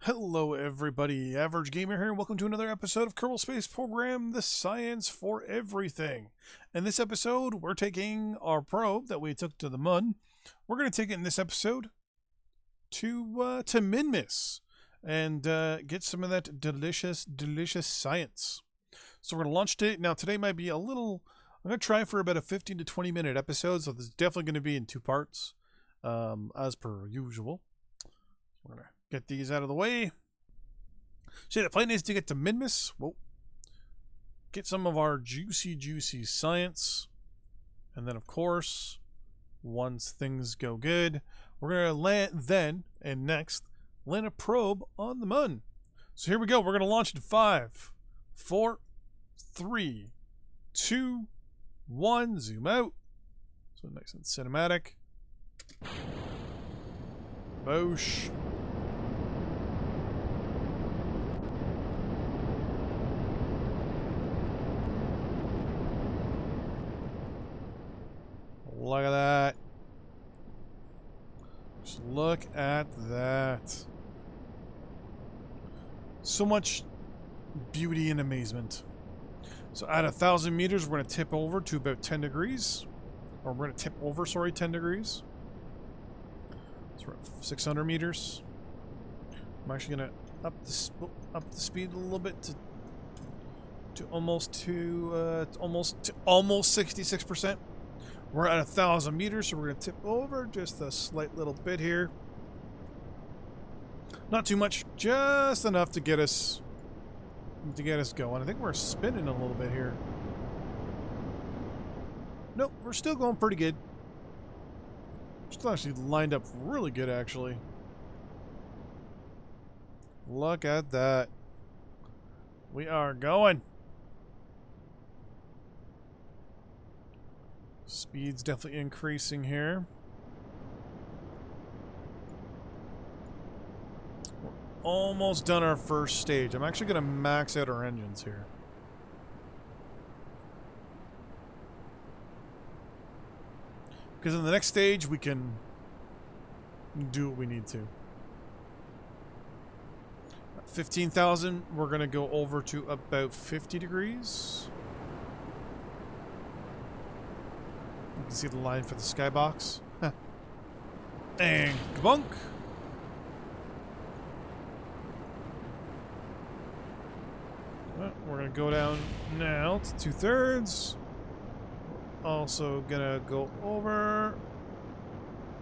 Hello everybody, Average Gamer here, and welcome to another episode of Kerbal Space Program, the science for everything. In this episode, we're taking our probe that we took to the moon. We're going to take it in this episode to Minmus and get some of that delicious science. So we're going to launch it. Now today might be a little, I'm going to try for about a 15 to 20 minute episode, so this is definitely going to be in two parts, as per usual. We're going to get these out of the way. So the plan is to get to Minmus. Whoa. Get some of our juicy science. And then, of course, once things go good, we're going to land then and next land a probe on the moon. So here we go. We're going to launch in 5, 4, 3, 2, 1. Zoom out. So nice and cinematic. Boosh. Look at that. Just look at that. So much beauty and amazement. So at 1,000 meters, we're going to tip over to about 10 degrees. Or we're going to tip over, sorry, 10 degrees. So we're at 600 meters. I'm actually going to up the speed a little bit to almost 66%. We're at 1,000 meters, so we're going to tip over just a slight little bit here. Not too much, just enough to get us going. I think we're spinning a little bit here. Nope, we're still going pretty good. We're still actually lined up really good, actually. Look at that. We are going. Speed's definitely increasing here. We're almost done our first stage. I'm actually going to max out our engines here. Because in the next stage, we can do what we need to. At 15,000, we're going to go over to about 50 degrees. You can see the line for the skybox. And kabunk. Well, we're going to go down now to 2/3. Also going to go over.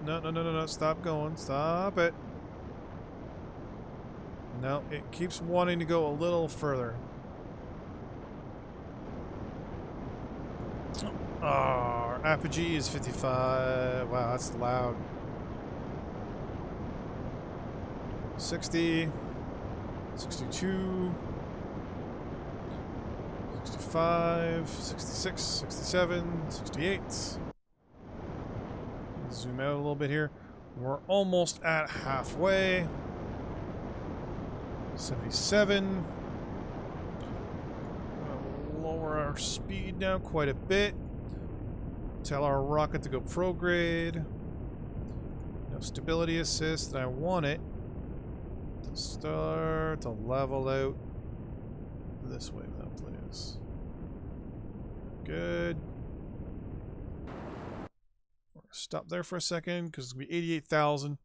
No. Stop going. Stop it. No, it keeps wanting to go a little further. Our apogee is 55. Wow, that's loud. 60. 62. 65. 66. 67. 68. Zoom out a little bit here. We're almost at halfway. 77. Lower our speed now quite a bit. Tell our rocket to go prograde. No stability assist, and I want it to start to level out this way now, please. Good. We're gonna stop there for a second because it's gonna be 88,000,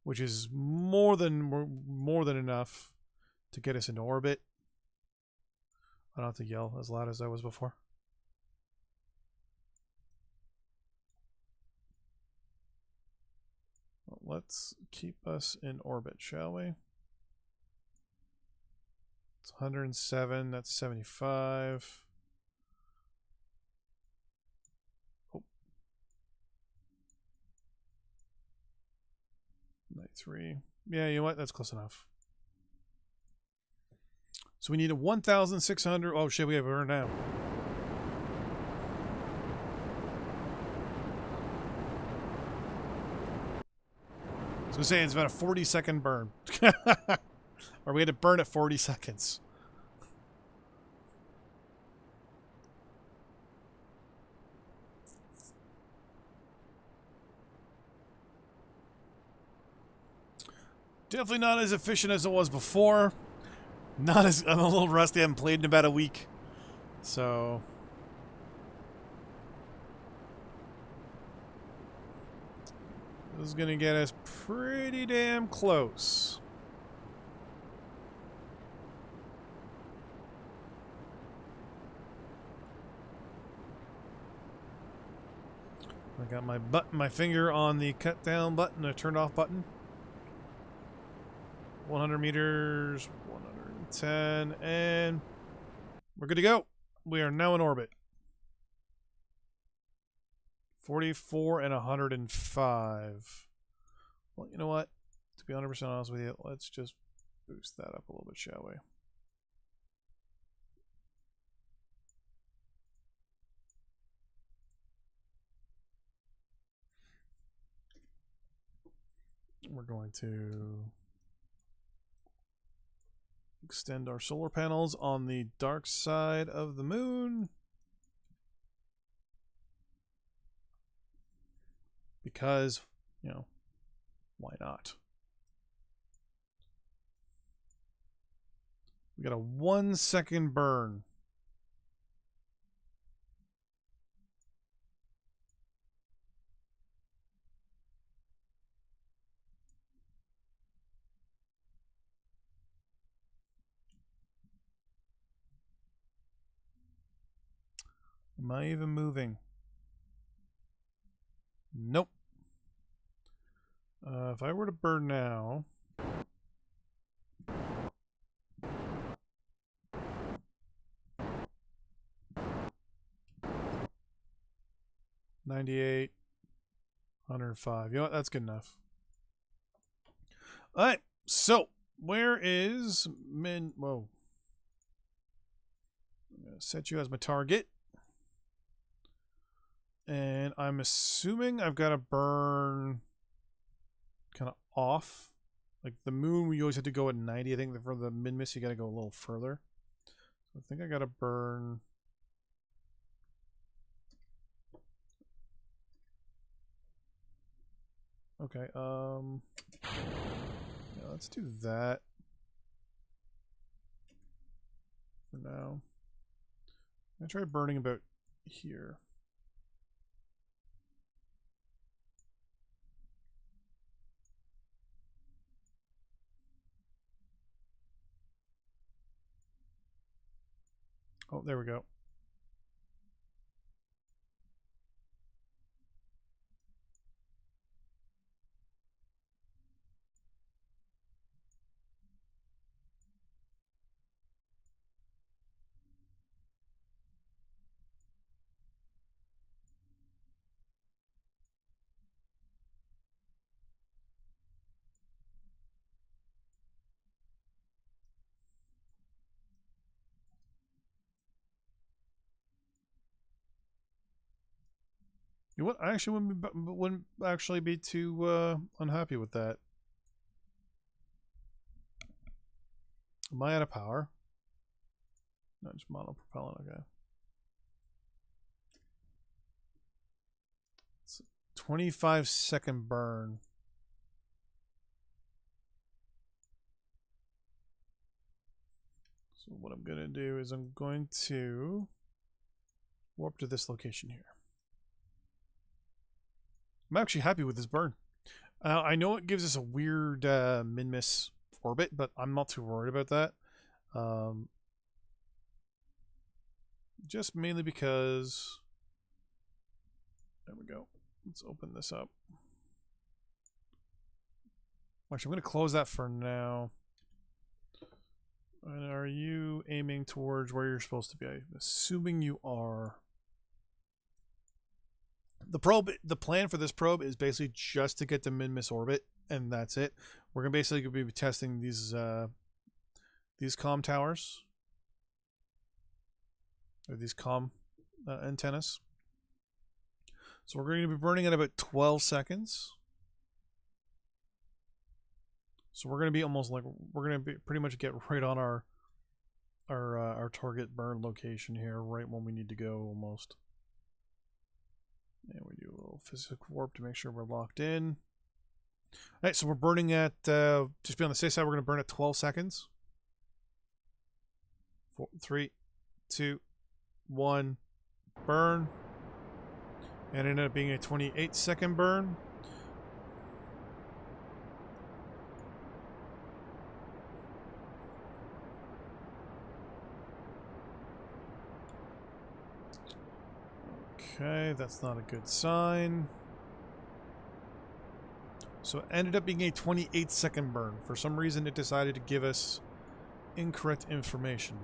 which is more than enough to get us into orbit. I don't have to yell as loud as I was before. Let's keep us in orbit, shall we? It's 107, that's 75. Oh. 93. Yeah, you know what? That's close enough. So we need a 1,600. Oh shit, we have her now. I was saying it's about a 40-second burn. Or we had to burn at 40 seconds. Definitely not as efficient as it was before. Not as... I'm a little rusty. I haven't played in about a week. So... this is going to get us pretty damn close. I got my finger on the cut down button, the turned off button. 100 meters, 110, and we're good to go. We are now in orbit. 44 and 105. Well, you know what? To be 100% honest with you, let's just boost that up a little bit, shall we? We're going to extend our solar panels on the dark side of the moon. Because, you know, why not? We got a 1 second burn. Am I even moving? Nope. If I were to burn now... 98, 105. You know what? That's good enough. Alright, so where is Whoa. I'm going to set you as my target. And I'm assuming I've got to burn kind of off. Like the moon, we always had to go at 90. I think for the Minmus, you got to go a little further. So I think I got to burn... okay, yeah, let's do that for now. I'm going to try burning about here. Oh, there we go. You know what? I actually wouldn't actually be too unhappy with that. Am I out of power? No, just monopropellant. Okay. It's a 25-second burn. So what I'm going to do is I'm going to warp to this location here. I'm actually happy with this burn. I know it gives us a weird Minmus orbit, but I'm not too worried about that. Just mainly because... there we go. Let's open this up. Actually, I'm going to close that for now. And are you aiming towards where you're supposed to be? I'm assuming you are. The plan for this probe is basically just to get to Minmus orbit, and that's it. We're gonna basically be testing these comm towers, or these comm antennas. So we're going to be burning at about 12 seconds. So we're going to be almost like we're going to be pretty much get right on our target burn location here, right when we need to go almost. And we do a little physical warp to make sure we're locked in. All right, so we're burning at, just be on the safe side, we're going to burn at 12 seconds. 4, 3, 2, 1, burn. And it ended up being a 28-second burn. Okay, that's not a good sign. So it ended up being a 28-second burn. For some reason, it decided to give us incorrect information.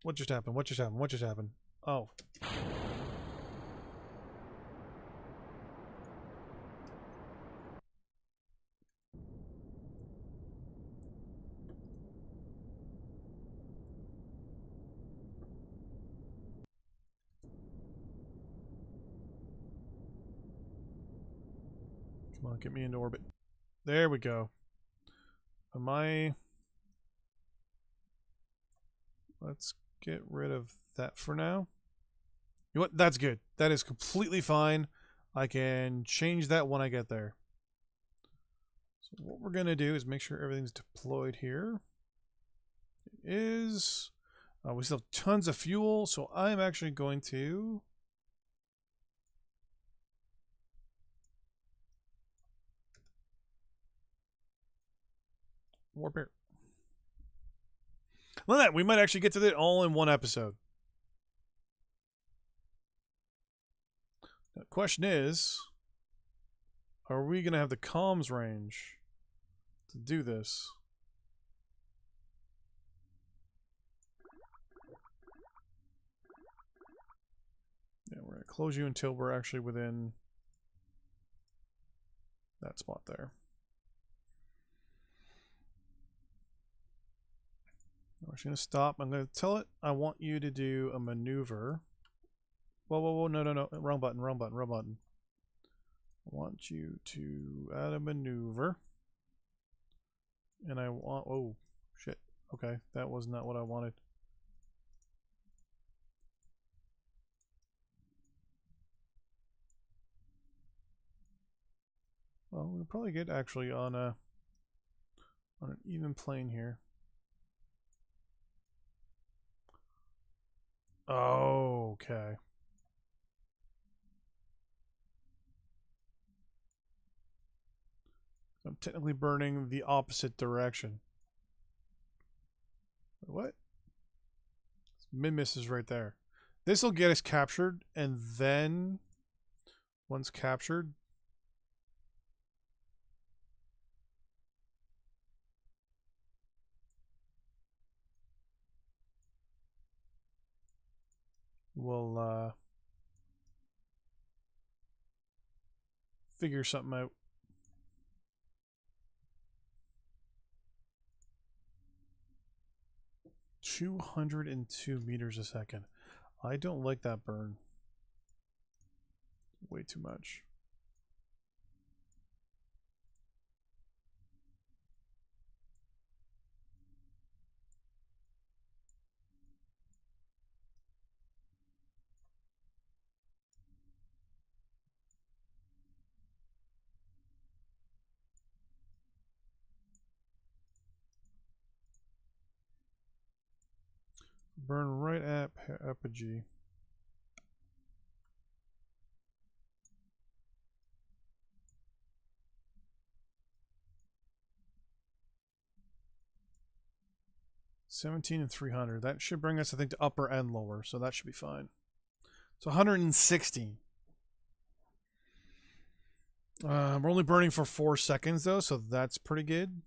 What just happened? What just happened? What just happened? Oh. Come on, get me into orbit. There we go. Am I... Let's get rid of that for now. You know what? That's good. That is completely fine. I can change that when I get there. So what we're going to do is make sure everything's deployed here. It is. We still have tons of fuel, so I'm actually going to... warp here. Look at that. We might actually get to it all in one episode. The question is, are we going to have the comms range to do this? Yeah, we're going to close you until we're actually within that spot there. We're just going to stop. I'm going to tell it I want you to do a maneuver. Whoa, whoa, whoa, no, no, no. Wrong button, wrong button, wrong button. I want you to add a maneuver. And I want... oh, shit. Okay, that was not what I wanted. Well, we'll probably get actually on an even plane here. Oh, okay. I'm technically burning the opposite direction. What? Minmus is right there. This will get us captured, and then once captured, we'll figure something out. $202 meters a second. I don't like that burn. Way too much. Burn right at apogee. $17 and $300. That should bring us, I think, to upper and lower, so that should be fine. So 160. We're only burning for 4 seconds, though, so that's pretty good.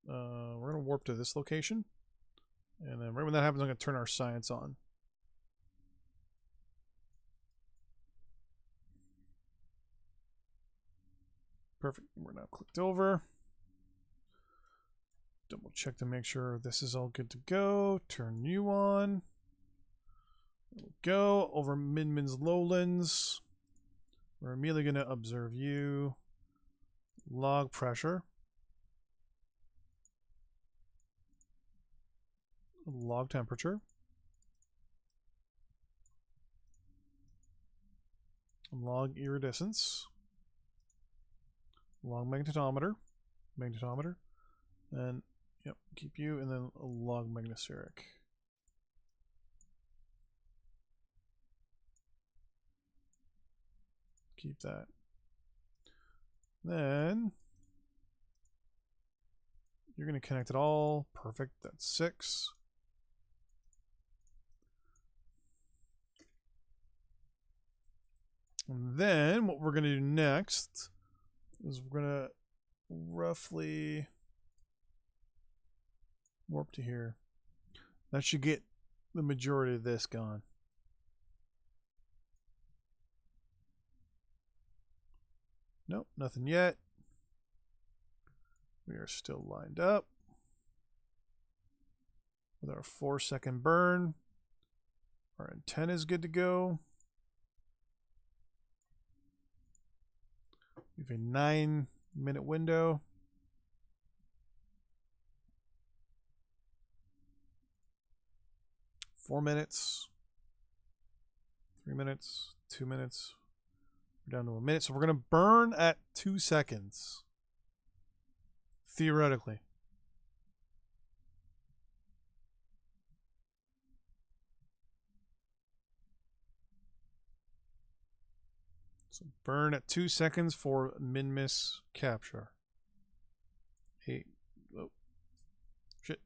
We're going to warp to this location. And then right when that happens, I'm going to turn our science on. Perfect. We're now clicked over. Double check to make sure this is all good to go. Turn you on. There we go. Over Minmun's lowlands. We're immediately going to observe you. Log pressure. Log temperature. log iridescence, log magnetometer, and yep, keep you, and then log magnospheric. Keep that. Then you're going to connect it all. Perfect. That's 6. And then what we're going to do next is we're going to roughly warp to here. That should get the majority of this gone. Nope, nothing yet. We are still lined up with our 4-second burn. Our antenna is good to go. We have a 9-minute window. Four minutes, 3 minutes, 2 minutes. We're down to a minute, so we're going to burn at 2 seconds. Theoretically. So burn at 2 seconds for Minmus capture. 8. Oh. Shit.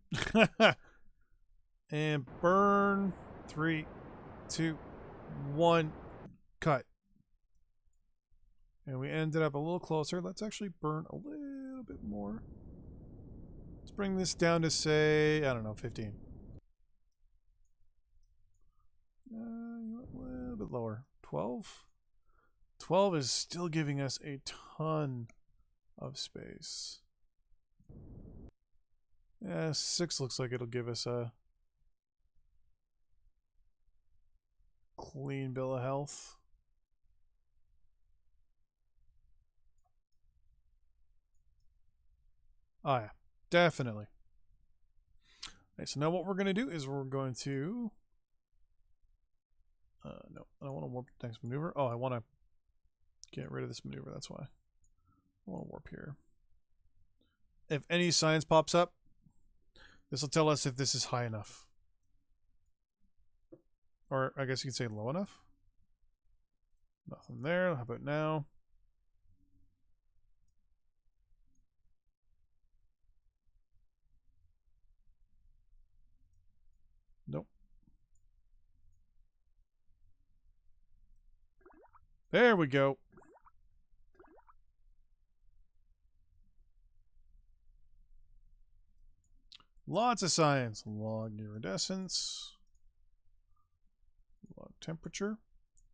And burn. 3, 2, 1. Cut. And we ended up a little closer. Let's actually burn a little bit more. Let's bring this down to, say, I don't know, 15. A little bit lower. 12? 12 is still giving us a ton of space. Yeah, 6 looks like it'll give us a clean bill of health. Oh yeah, definitely. Okay, so now what we're going to do is we're going to... no, I don't want to warp the next maneuver. Oh, I want to get rid of this maneuver, that's why. I want to warp here. If any science pops up, this will tell us if this is high enough. Or I guess you could say low enough. Nothing there. How about now? Nope. There we go. Lots of science. Log iridescence. Log temperature.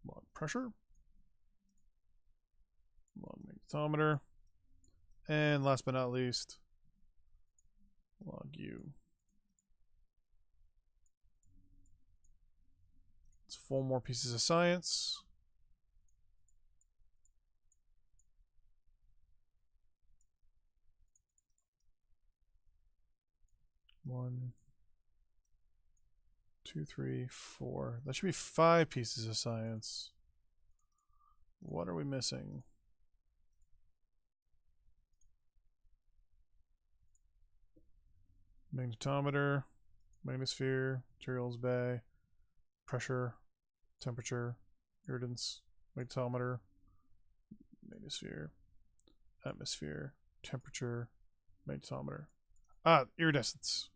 Log pressure. Log magnetometer. And last but not least, log U. It's 4 more pieces of science. One, 2, 3, 4. That should be 5 pieces of science. What are we missing? Magnetometer, magnosphere, materials bay, pressure, temperature, irritants, magnetometer, magnosphere, atmosphere, temperature, magnetometer. Ah, iridescence.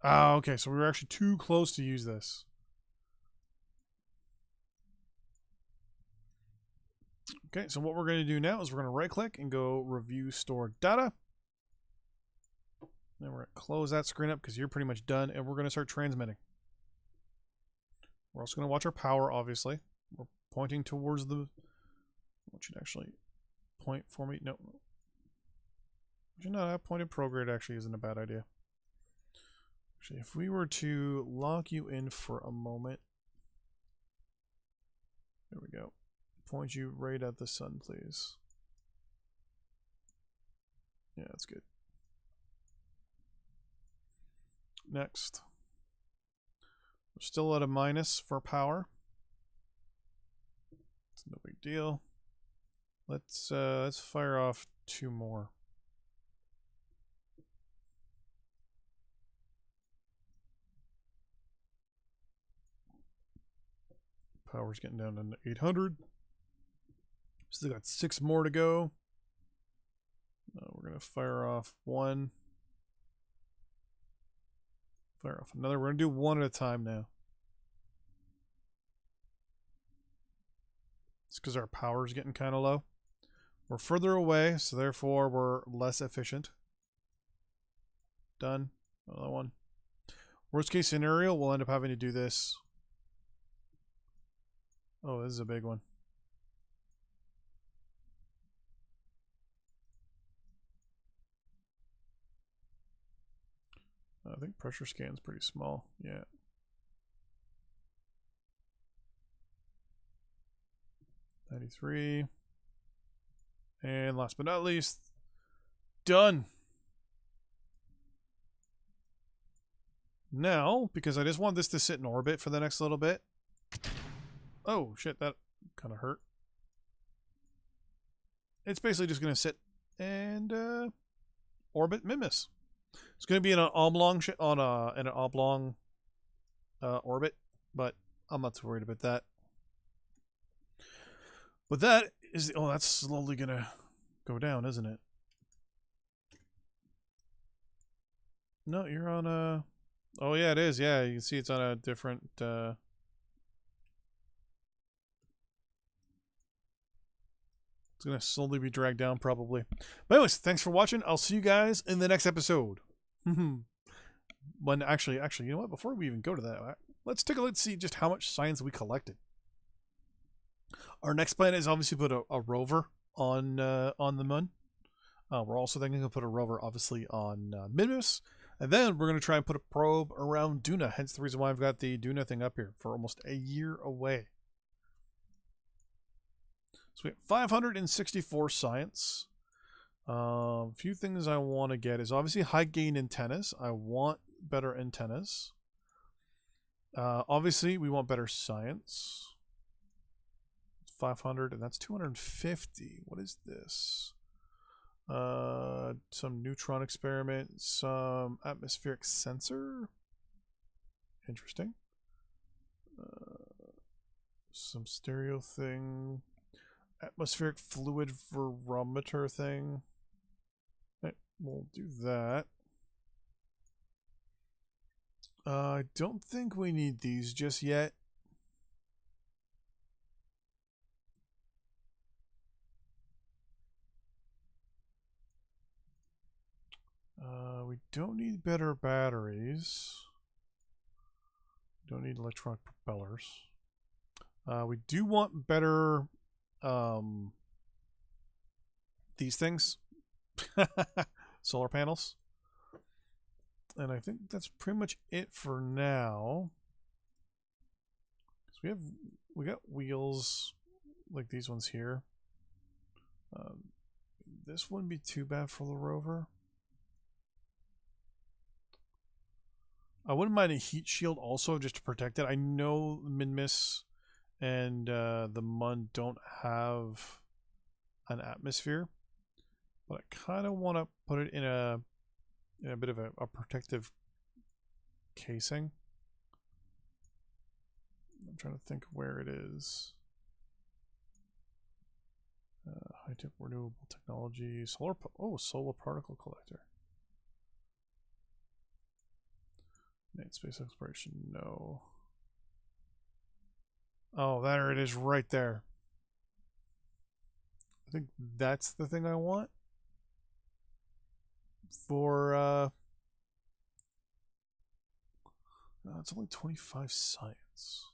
Ah, okay, so we were actually too close to use this. Okay, so what we're going to do now is we're going to right click and go review store data. Then we're going to close that screen up because you're pretty much done, and we're going to start transmitting. We're also going to watch our power, obviously. We're pointing towards the... I want you to actually point for me. No. Actually, no, that pointed prograde actually isn't a bad idea. Actually, if we were to lock you in for a moment. There we go. Point you right at the sun, please. Yeah, that's good. Next. We're still at a minus for power. It's no big deal. Let's fire off 2 more. Power's getting down to 800. Still got 6 more to go. We're going to fire off 1. Fire off another. We're going to do 1 at a time now. It's because our power is getting kind of low. We're further away, so therefore we're less efficient. Done. Another one. Worst case scenario, we'll end up having to do this. Oh, this is a big one. I think pressure scan's pretty small. Yeah. $93. And last but not least, done. Now, because I just want this to sit in orbit for the next little bit. Oh, shit, that kind of hurt. It's basically just going to sit and orbit Minmus. It's going to be in an oblong orbit, but I'm not too worried about that. But that is that's slowly going to go down, isn't it? No, you're on a... Oh, yeah, it is. Yeah, you can see it's on a different... It's going to slowly be dragged down, probably. But anyways, thanks for watching. I'll see you guys in the next episode. When actually, you know what? Before we even go to that, let's take a look and see just how much science we collected. Our next plan is obviously put a rover on the moon. We're also then going to put a rover, obviously, on Minmus. And then we're going to try and put a probe around Duna. Hence the reason why I've got the Duna thing up here for almost a year away. So we have 564 science. A few things I want to get is obviously high gain antennas. I want better antennas. Obviously, we want better science. 500, and that's 250. What is this? Some neutron experiment, some atmospheric sensor. Interesting. Some stereo thing. Atmospheric fluid barometer thing. Okay, we'll do that. I don't think we need these just yet. We don't need better batteries. Don't need electronic propellers. We do want better these things. Solar panels. And I think that's pretty much it for now. So we got wheels like these ones here. This wouldn't be too bad for the rover. I wouldn't mind a heat shield also just to protect it. I know Minmus and the Mun don't have an atmosphere, but I kind of want to put it in a bit of a protective casing. I'm trying to think where it is. High-tech renewable technology, solar particle collector. Space exploration, no. Oh, there it is right there. I think that's the thing I want. For, no, it's only 25 science.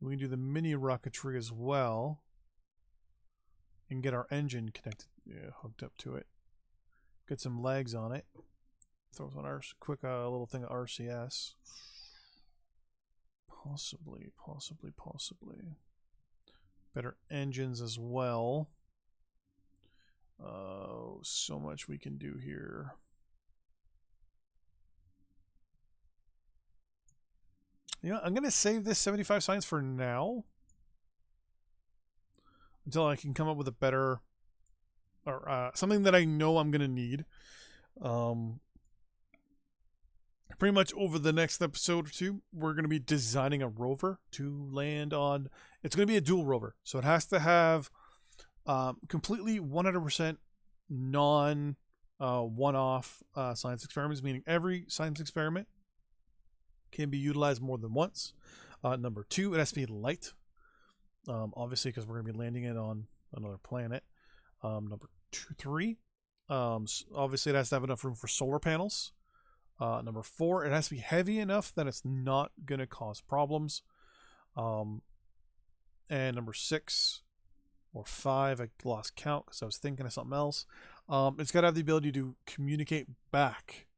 We can do the mini rocketry as well. And get our engine connected, hooked up to it. Get some legs on it. Throws on our quick little thing of RCS. Possibly. Better engines as well. So much we can do here. You know, I'm going to save this 75 science for now. Until I can come up with a better... or something that I know I'm going to need. Pretty much over the next episode or two, we're going to be designing a rover to land on... It's going to be a dual rover. So it has to have completely 100% non one-off science experiments, meaning every science experiment can be utilized more than once. Number 2, it has to be light, obviously because we're going to be landing it on another planet. Number 3, obviously it has to have enough room for solar panels. Number 4, it has to be heavy enough that it's not going to cause problems. And number 6 or 5, I lost count because I was thinking of something else. It's got to have the ability to communicate back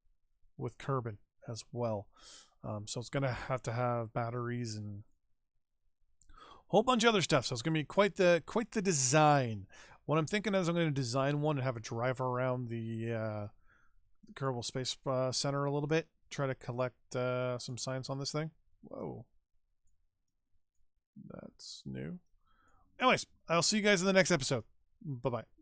with Kerbal as well. So it's going to have batteries and a whole bunch of other stuff. So it's going to be quite the design. What I'm thinking is I'm going to design one and have it drive around the Kerbal Space Center a little bit. Try to collect some science on this thing. Whoa. That's new. Anyways, I'll see you guys in the next episode. Bye-bye.